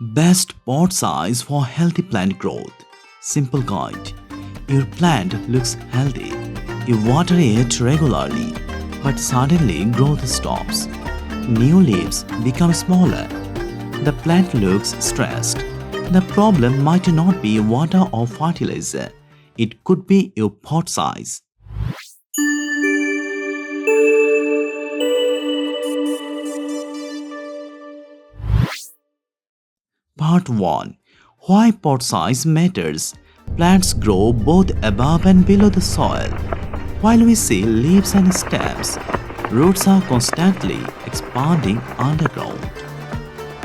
Best pot size for healthy plant growth. Simple guide. Your plant looks healthy. You water it regularly, but suddenly growth stops. New leaves become smaller. The plant looks stressed. The problem might not be water or fertilizer. It could be your pot size. Part 1. Why pot size matters. Plants grow both above and below the soil. While we see leaves and stems, roots are constantly expanding underground.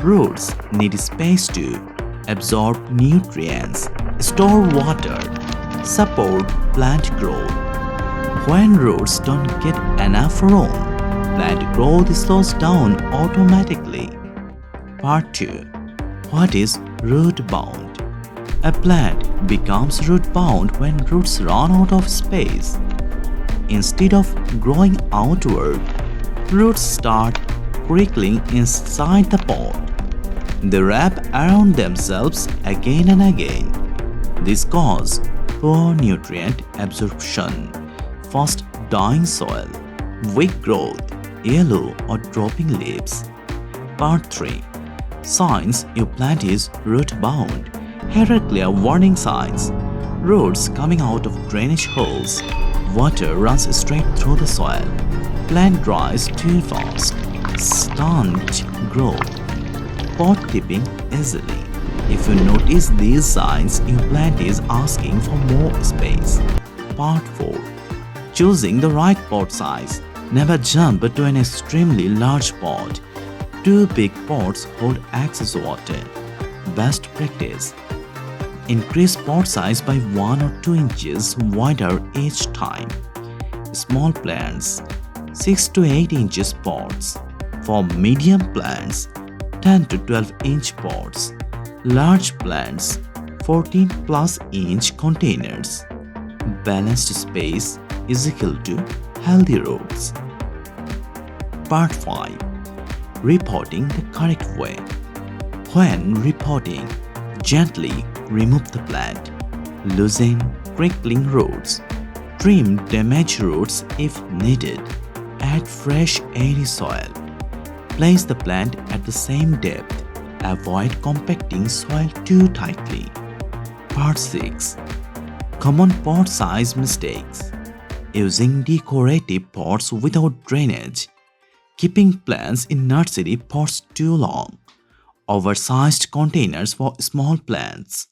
Roots need space to absorb nutrients, store water, support plant growth. When roots don't get enough room, plant growth slows down automatically. Part 2. What is root bound? A plant becomes root bound when roots run out of space. Instead of growing outward, roots start crinkling inside the pot. They wrap around themselves again and again. This causes poor nutrient absorption, fast dying soil, weak growth, yellow or dropping leaves. Part 3. Signs your plant is root bound. Here are clear warning signs. Roots coming out of drainage holes. Water runs straight through the soil. Plant dries too fast. Stunt growth. Pot tipping easily. If you notice these signs, your plant is asking for more space. Part 4. Choosing the right pot size. Never jump to an extremely large pot. Two big pots hold excess water. Best practice. Increase pot size by 1 or 2 inches wider each time. Small plants 6 to 8 inches pots. For medium plants 10 to 12 inch pots. Large plants 14 plus inch containers. Balanced space is equal to healthy roots. Part 5. Repotting the correct way. When repotting, gently remove the plant. Loosen crinkling roots. Trim damaged roots if needed. Add fresh airy soil. Place the plant at the same depth. Avoid compacting soil too tightly. Part 6. Common pot size mistakes. Using decorative pots without drainage. Keeping plants in nursery pots too long. Oversized containers for small plants.